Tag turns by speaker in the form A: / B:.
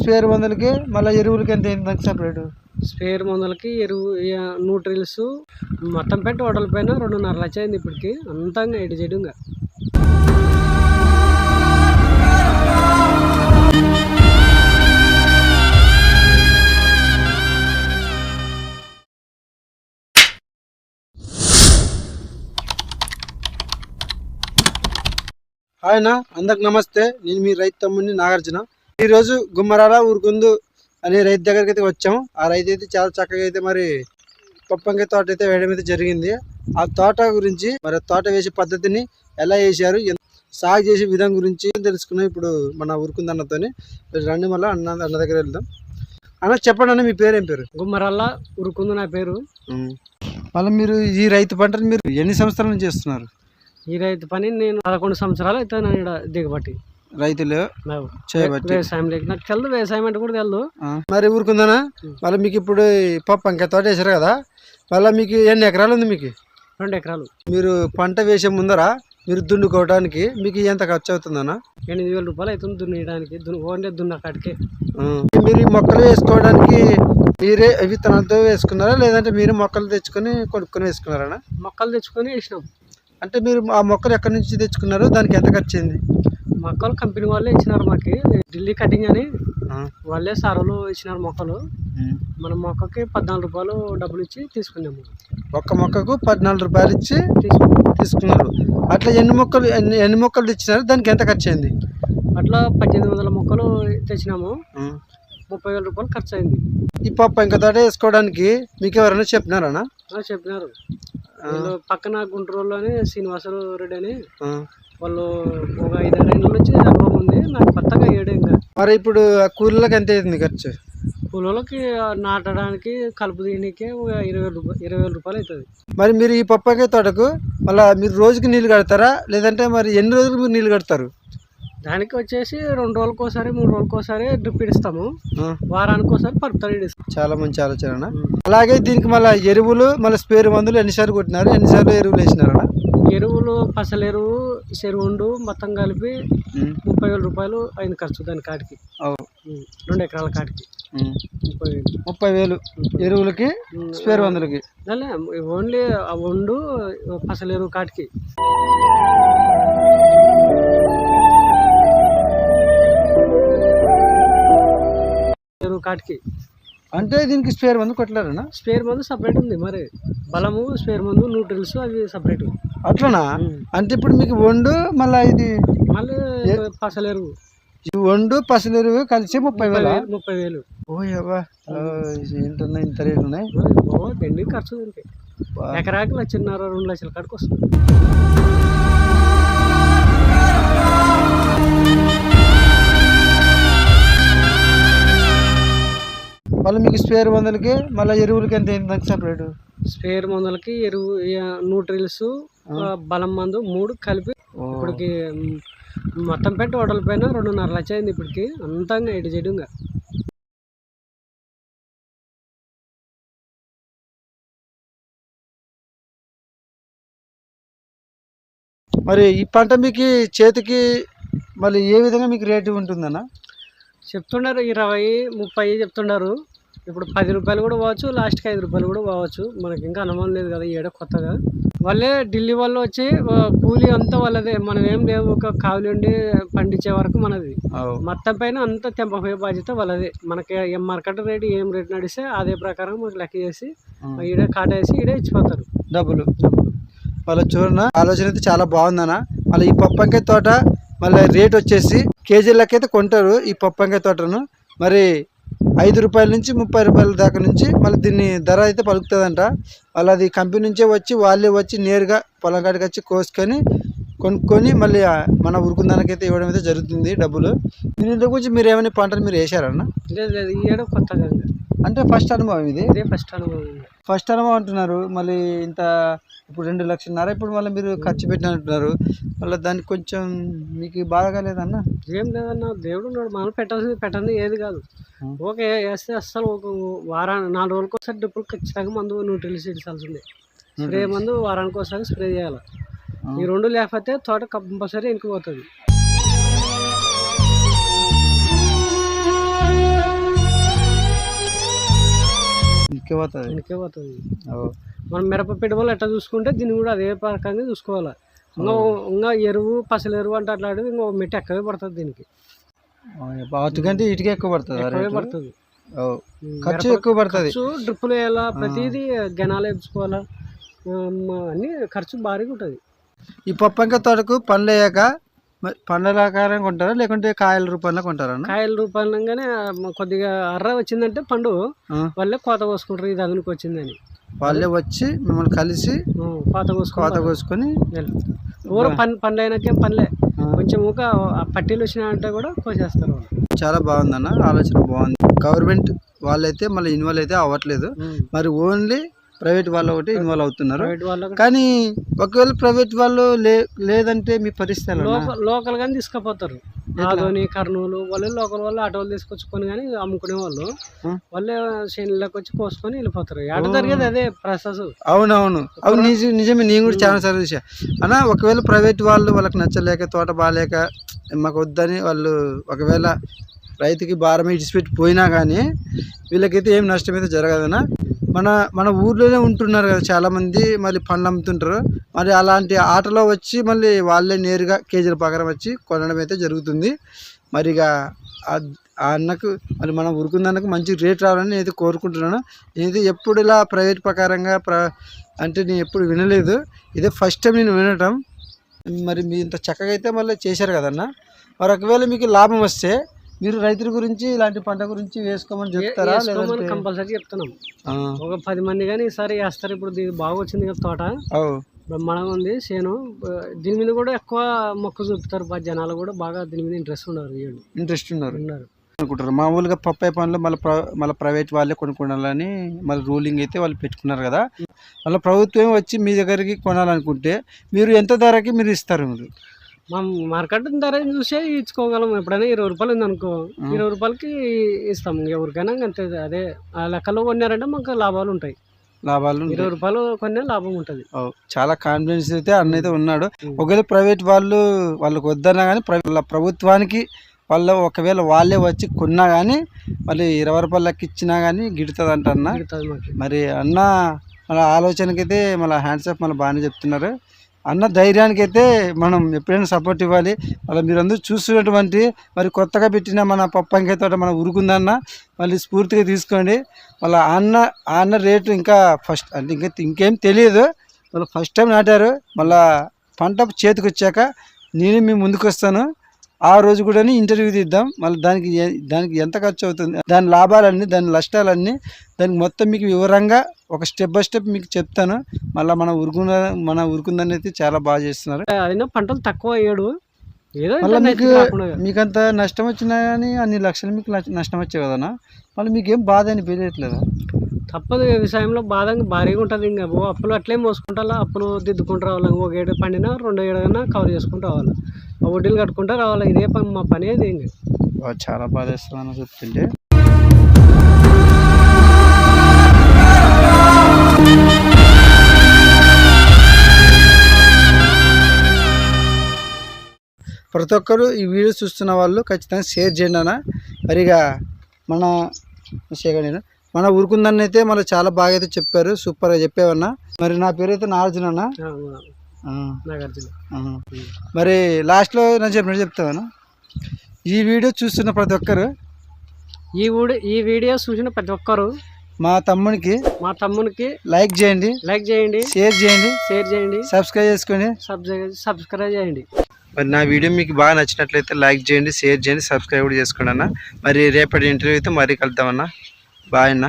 A: Spare మందులకి మళ్ళీ ఎరువులకి ఎంత అయింది దానికి సపరేట్?
B: స్పేర్ మందులకి ఎరువు న్యూట్రిల్స్ మొత్తం పెట్టి ఓడల పైన 2.5 లక్షలు అయింది ఇప్పటికి. అంతంగా ఎటు చెడుగా.
A: ఆయన అందరికి నమస్తే. నేను మీ రైతు తమ్ముడిని నాగార్జున. ఈరోజు గుమ్మరాల ఊరుకుందు అనే రైతు దగ్గరికి అయితే వచ్చాము. ఆ రైతు అయితే చాలా చక్కగా అయితే మరి పప్పంకాయ తోట అయితే వేయడం అయితే జరిగింది. ఆ తోట గురించి మరి తోట వేసే పద్ధతిని ఎలా వేసారు, సాగు చేసే విధానం గురించి తెలుసుకున్నాం ఇప్పుడు మన ఊరుకుంది అన్నతోని. రండి మళ్ళీ అన్న దగ్గర వెళ్దాం. అన్న చెప్పండి అన్న, మీ పేరు ఏం పేరు?
B: గుమ్మరాల ఊరుకుందు నా పేరు.
A: మళ్ళీ మీరు ఈ రైతు పంటను మీరు ఎన్ని సంవత్సరాల నుంచి చేస్తున్నారు?
B: ఈ రైతు పని నేను 11 సంవత్సరాలు అయితే నేను దిగబట్టి
A: రైతులు
B: వ్యవసాయం లేక నాకు తెలదు, వ్యవసాయం అంటే కూడా తెలదు.
A: మరి ఊరుకుందానా మళ్ళీ మీకు ఇప్పుడు పప్పంకాయ తోట వేసారు కదా, మళ్ళీ మీకు ఎన్ని ఎకరాలు ఉంది? మీకు
B: 2 ఎకరాలు.
A: మీరు పంట వేసే ముందర మీరు దున్నుకోవడానికి మీకు ఎంత ఖర్చు అవుతుందన్నా?
B: 8,000 రూపాయలు అవుతుంది దున్నేయడానికి, ఓన్లీ దున్నకాడికి.
A: మీరు ఈ మొక్కలు వేసుకోవడానికి మీరే విత్తనాలతో వేసుకున్నారా, లేదంటే మీరు మొక్కలు తెచ్చుకొని కొనుక్కొని వేసుకున్నారా?
B: మొక్కలు తెచ్చుకొని వేసినాం.
A: అంటే మీరు ఆ మొక్కలు ఎక్కడి నుంచి తెచ్చుకున్నారు, దానికి ఎంత ఖర్చు అయింది?
B: మొక్కలు కంపెనీ వాళ్ళే ఇచ్చినారు మాకు, ఢిల్లీ కటింగ్ అని వాళ్ళే సారులు ఇచ్చినారు మొక్కలు. మన మొక్కకి 14 రూపాయలు డబ్బులు ఇచ్చి తీసుకున్నాము.
A: ఒక్క మొక్కకు 14 రూపాయలు ఇచ్చి తీసుకున్నారు. అట్లా ఎన్ని మొక్కలు తెచ్చినారు, దానికి ఎంత ఖర్చు అయింది?
B: అట్లా 1800 మొక్కలు తెచ్చినాము. 30,000 రూపాయలు ఖర్చు అయింది.
A: ఈ పప్పంకాయ తోట వేసుకోవడానికి మీకు ఎవరైనా చెప్పినారా?
B: చెప్పినారు. పక్కన గుంటూరులోనే శ్రీనివాసరావు రెడ్డి అని వాళ్ళు ఒక 5-6 ఏళ్ళ నుంచి అనుభవం ఉంది. నాకు కొత్తగా 7 ఇంకా.
A: మరి ఇప్పుడు ఆ కూలీలకు ఎంత అయింది ఖర్చు?
B: కూలీలకి నాటడానికి కలుపు తీయడానికి 20,000 రూపాయలు అవుతుంది.
A: మరి మీరు ఈ పప్పంకాయ తోటకు మళ్ళీ మీరు రోజుకి నీళ్ళు కడతారా, లేదంటే మరి ఎన్ని రోజులు మీరు నీళ్ళు కడతారు?
B: దానికి వచ్చేసి 2 రోజులకు ఒకసారి 3 రోజులకు ఒకసారి డ్రిప్ ఇస్తాము. వారానికి ఒకసారి పరుపుతారు ఇస్తాం.
A: చాలా మంచి ఆలోచన. అలాగే దీనికి మళ్ళీ ఎరువులు మళ్ళీ స్పేర్ మందులు ఎన్నిసార్లు కొట్టినారు, ఎన్నిసార్లు ఎరువులు వేసినారా?
B: ఎరువులు పసల ఎరువు, చెరువుండు మొత్తం కలిపి 30,000 రూపాయలు అయింది ఖర్చు దాని కాటికి. 2 ఎకరాల కాటికి
A: 30,000 ఎరువులకి స్పేర్ మందులకి.
B: ఓన్లీ వండు పసల ఎరువు కాటికి. కాటికి
A: అంటే దీనికి స్పేర్ మందు కొట్టలేరనా?
B: స్పేర్ మందు సపరేట్ ఉంది. మరి బలము, స్పేర్ మందు, న్యూట్రిల్స్ అవి సపరేట్.
A: అట్లనా? అంటే ఇప్పుడు మీకు వండు మళ్ళీ ఇది
B: మళ్ళీ పసలేరు,
A: వండు పసలేరు కలిసి 30,000.
B: 30,000.
A: ఓ అవ్వా, ఏంటన్నా ఇంత రేట్లు ఉన్నాయి?
B: దండి ఖర్చు ఎకరాకి 1,50,000 2 లక్షల కాడికి వస్తుంది.
A: మళ్ళీ మీకు స్పేర్ మందులకి మళ్ళీ ఎరువులకి ఎంత అయింది దానికి సపరేట్?
B: స్పేర్ మందులకి ఎరువు న్యూట్రిల్స్ బలం మందు 3 కలిపి ఇప్పటికి మొత్తం పెట్టి ఓడల పైన 2.5 లక్షలు అయింది ఇప్పటికి. అంతంగా ఎటు చెడుగా.
A: మరి ఈ పంట మీకు చేతికి మళ్ళీ ఏ విధంగా మీకు రేటు ఉంటుందన్నా?
B: చెప్తున్నారు 20-30 చెప్తున్నారు. ఇప్పుడు 10 రూపాయలు కూడా పోవచ్చు, లాస్ట్కి 5 రూపాయలు కూడా పోవచ్చు. మనకి ఇంకా అనుమానం లేదు కదా, ఈ ఏడ కొత్తగా వాళ్ళే ఢిల్లీ వాళ్ళు వచ్చి కూలీ అంతా వాళ్ళదే, మనం ఏం లేవు. ఒక కావులు ఉండి పండించే వరకు మనది. మొత్తం పైన అంతా తెంపపోయే బాధ్యత వాళ్ళదే. మనకి మార్కెట్ రేటు ఏం రేటు నడిస్తే అదే ప్రకారం మనకి లెక్క చేసి ఈడే కాటేసి ఈడే ఇచ్చిపోతారు డబ్బులు.
A: వాళ్ళ చూడన ఆలోచన అయితే చాలా బాగుందన్న. మళ్ళీ ఈ పప్పంకాయ తోట మళ్ళీ రేట్ వచ్చేసి కేజీలకైతే కొంటారు ఈ పప్పంకాయ తోటను. మరి 5 రూపాయల నుంచి 30 రూపాయల దాకా నుంచి మళ్ళీ దీన్ని ధర అయితే పలుకుతుందంట. వాళ్ళు అది కంపెనీ నుంచే వచ్చి వాళ్ళే వచ్చి నేరుగా పొలం కాడికి వచ్చి కోసుకొని కొనుక్కొని మళ్ళీ మన ఊరుకుందానికైతే ఇవ్వడం అయితే జరుగుతుంది డబ్బులు. దీని గురించి మీరు ఏమైనా పంటలు మీరు వేసారన్న?
B: లేదు, ఈ ఏడో కొత్తగా.
A: అంటే ఫస్ట్ అనుభవం ఇది?
B: ఫస్ట్
A: అనుభవం అంటున్నారు. మళ్ళీ ఇంత ఇప్పుడు 2 లక్షలన్నర ఇప్పుడు మళ్ళీ మీరు ఖర్చు పెట్టినట్టున్నారు. మళ్ళీ దానికి కొంచెం మీకు బాగా లేదన్నా?
B: ఏం లేదన్నా, దేవుడు ఉన్నాడు. మనం పెట్టండి ఏది కాదు. ఓకే వేస్తే అస్సలు ఒక 4 రోజులకు ఒకసారి డ్రిప్పులు ఖచ్చితంగా మందు న్యూట్రిల్స్ ఇచ్చాల్సిందే. స్ప్రే మందు వారానికి ఒకసారి స్ప్రే చేయాలి. ఈ 2 లేకపోతే తోట కంపల్సరీ ఇంకిపోతుంది.
A: వెనక్కి పోతుంది.
B: వెనకే పోతుంది. మనం మిరప పెట్టుబడులు ఎట్లా చూసుకుంటే దీన్ని కూడా అదే ప్రకారంగా చూసుకోవాలి. ఇంకా ఎరువు పసలు ఎరువు అంటే అట్లా ఇంకో మెట్టి ఎక్కువే పడుతుంది దీనికి.
A: వాటికంటే ఇటుకే ఎక్కువ పడుతుంది. ఖర్చు ఎక్కువ పడుతుంది.
B: డ్రిప్పులు వేయాలా, ప్రతిదీ గెనాలు వేసుకోవాలా, అన్ని ఖర్చు భారీగా ఉంటుంది.
A: ఈ పప్పంకాయ తోటకు పండ్లు అయ్యాక పండ్ల ఆకారంగా కొంటారా లేకుంటే కాయల రూపంలో కొంటారా?
B: కాయల రూపంగానే కొద్దిగా అర్ర వచ్చిందంటే పండు వాళ్ళే కోత కోసుకుంటారు. ఇది అదునికి వచ్చిందని
A: వాళ్ళే వచ్చి మిమ్మల్ని కలిసి కోత కోసుకొని
B: ఊరు పండ్లు అయినాకే పనులే కొంచెం పట్టీలు వచ్చినాయంటే కూడా కోసేస్తారు.
A: చాలా బాగుందన్న, ఆలోచన బాగుంది. గవర్నమెంట్ వాళ్ళైతే మళ్ళీ ఇన్వాల్వ్ అయితే అవ్వట్లేదు, మరి ఓన్లీ ప్రైవేట్ వాళ్ళు ఒకటి ఇన్వాల్వ్ అవుతున్నారు. కానీ ఒకవేళ ప్రైవేట్ వాళ్ళు లేదంటే మీ పరిస్థితి
B: లోకల్ గానీ తీసుకుపోతారు. ఆదోని, కర్నూలు వాళ్ళు లోకల్ వాళ్ళు ఆటోలు తీసుకొచ్చుకొని కానీ అమ్ముకునే వాళ్ళు వాళ్ళే చేనులోకి వచ్చి కోసుకొని వెళ్ళిపోతారు. ఆట జరిగేది అదే ప్రాసెస్.
A: అవునవును, నిజమే. నేను కూడా చాలా సార్లు చూసా అన్న. ఒకవేళ ప్రైవేట్ వాళ్ళు వాళ్ళకి నచ్చలేక తోట బాగాలేక మాకు వద్దని వాళ్ళు ఒకవేళ రైతుకి భారం ఇడిచిపెట్టి పోయినా కానీ వీళ్ళకైతే ఏం నష్టం అయితే జరగదన్నా. మన ఊర్లోనే ఉంటున్నారు కదా చాలామంది, మళ్ళీ పండ్లు అమ్ముతుంటారు. మరి అలాంటి ఆటలో వచ్చి మళ్ళీ వాళ్ళే నేరుగా కేజీల ప్రకారం వచ్చి కొనడం అయితే జరుగుతుంది. మరి ఇక ఆ అన్నకు మరి మనం ఉరుకుందన్నకు మంచి రేట్ రావాలని నేనైతే కోరుకుంటున్నాను. నేనైతే ఎప్పుడు ఇలా ప్రైవేట్ ప్రకారంగా అంటే నేను ఎప్పుడు వినలేదు, ఇదే ఫస్ట్ టైం నేను వినటం. మరి మీ ఇంత చక్కగా అయితే మళ్ళీ చేశారు కదన్న. మరి ఒకవేళ మీకు లాభం వస్తే మీరు రైతుల గురించి ఇలాంటి పంట గురించి వేసుకోమని చెప్తారా?
B: కంపల్సరీ చెప్తున్నాం. ఒక 10 మంది కానీ ఈసారి వేస్తారు. ఇప్పుడు బాగా వచ్చింది కదా తోట, బ్రహ్మాండంగా ఉంది చేను. దీని మీద కూడా ఎక్కువ మొక్క చూపుతారు. జనాలు కూడా బాగా దీని మీద ఇంట్రెస్ట్ ఉన్నారు అనుకుంటారు.
A: మామూలుగా పప్పాయి పండ్లు మళ్ళీ ప్రైవేట్ వాళ్ళే కొనుక్కోవాలని మళ్ళీ రూలింగ్ అయితే వాళ్ళు పెట్టుకున్నారు కదా. మళ్ళీ ప్రభుత్వం వచ్చి మీ దగ్గరికి కొనాలనుకుంటే మీరు ఎంత ధరకి మీరు ఇస్తారు? మీరు
B: మార్కెట్ ధర చూసే ఇచ్చుకోగలం. ఎప్పుడైనా 20 రూపాయలు ఉంది అనుకో, 20 రూపాయలకి ఇస్తాం. ఎవరికైనా అంతే. అదే ఆ లెక్కలో కొన్నారంటే మాకు లాభాలు ఉంటాయి. 20 రూపాయలు కొనే లాభం ఉంటుంది.
A: చాలా కాన్ఫిడెన్స్ అయితే అన్నైతే ఉన్నాడు. ఒకవేళ ప్రైవేట్ వాళ్ళకి వద్దన్నా కానీ ప్రభుత్వానికి ఒకవేళ వాళ్ళే వచ్చి కొన్నా కానీ మళ్ళీ 20 రూపాయలు లెక్క ఇచ్చినా కానీ గిడుతుంది అంట అన్న. మరి అన్న మన ఆలోచనకైతే మళ్ళీ హ్యాండ్స్ ఆఫ్ మళ్ళీ బాగానే చెప్తున్నారు అన్న. ధైర్యానికి అయితే మనం ఎప్పుడైనా సపోర్ట్ ఇవ్వాలి. మళ్ళీ మీరందరూ చూస్తున్నటువంటి మరి కొత్తగా పెట్టిన మన పప్పంకాయ తోట మన ఉరుకుందన్న మళ్ళీ స్ఫూర్తిగా తీసుకోండి. మళ్ళీ అన్న రేటు ఇంకా ఫస్ట్ అంటే ఇంకేం తెలియదు. మళ్ళీ ఫస్ట్ టైం నాటారు. మళ్ళీ పంట చేతికి వచ్చాక నేను మీ ముందుకు వస్తాను. ఆ రోజు కూడా ఇంటర్వ్యూ తీద్దాం. మళ్ళీ దానికి ఎంత ఖర్చు అవుతుంది, దాని లాభాలన్నీ, దాని నష్టాలన్నీ, దానికి మొత్తం మీకు వివరంగా ఒక స్టెప్ బై స్టెప్ మీకు చెప్తాను. మళ్ళీ మన ఉరుకుందని అయితే చాలా బాగా చేస్తున్నారు.
B: అయినా పంటలు తక్కువ అయ్యాడు.
A: మళ్ళీ మీకు అంత నష్టం వచ్చినా కానీ అన్ని లక్షలు మీకు నష్టం వచ్చాయి కదన్నా. మళ్ళీ మీకు ఏం బాధ అని తెలియట్లేదా?
B: తప్పదు, వ్యవసాయంలో బాధ భారీగా ఉంటుంది. ఇంకా అప్పులు అట్లే మోసుకుంటా అప్పులు దిద్దుకుంటూ రావాలి. ఒక ఏడు పండినా 2 ఏడైనా కవర్ చేసుకుంటూ రావాలి. వడ్డీలు కట్టుకుంటూ రావాలి. ఇదే మా పని. అది ఇంకా
A: చాలా బాధ వేస్తుందని చెప్తుంటే. ప్రతి ఒక్కరు ఈ వీడియో చూస్తున్న వాళ్ళు ఖచ్చితంగా షేర్ చేయండి అన్న. మరిగా మన ఊరుకుందని అయితే మళ్ళీ చాలా బాగా అయితే చెప్పారు, సూపర్గా చెప్పావన్నా. మరి నా పేరు అయితే నాగార్జున అన్న. మరి లాస్ట్లో నేను చెప్పినట్టు చెప్తావన్నా. ఈ వీడియో చూస్తున్న ప్రతి ఒక్కరు మా తమ్మునికి లైక్ చేయండి, షేర్ చేయండి,
B: సబ్స్క్రైబ్ చేయండి.
A: మరి నా వీడియో మీకు బాగా నచ్చినట్లయితే లైక్ చేయండి, షేర్ చేయండి, సబ్స్క్రైబ్ కూడా చేసుకోండి అన్న. మరి రేపటి ఇంటర్వ్యూ అయితే మరీ కలుద్దామన్నా. బాయ్ అన్న.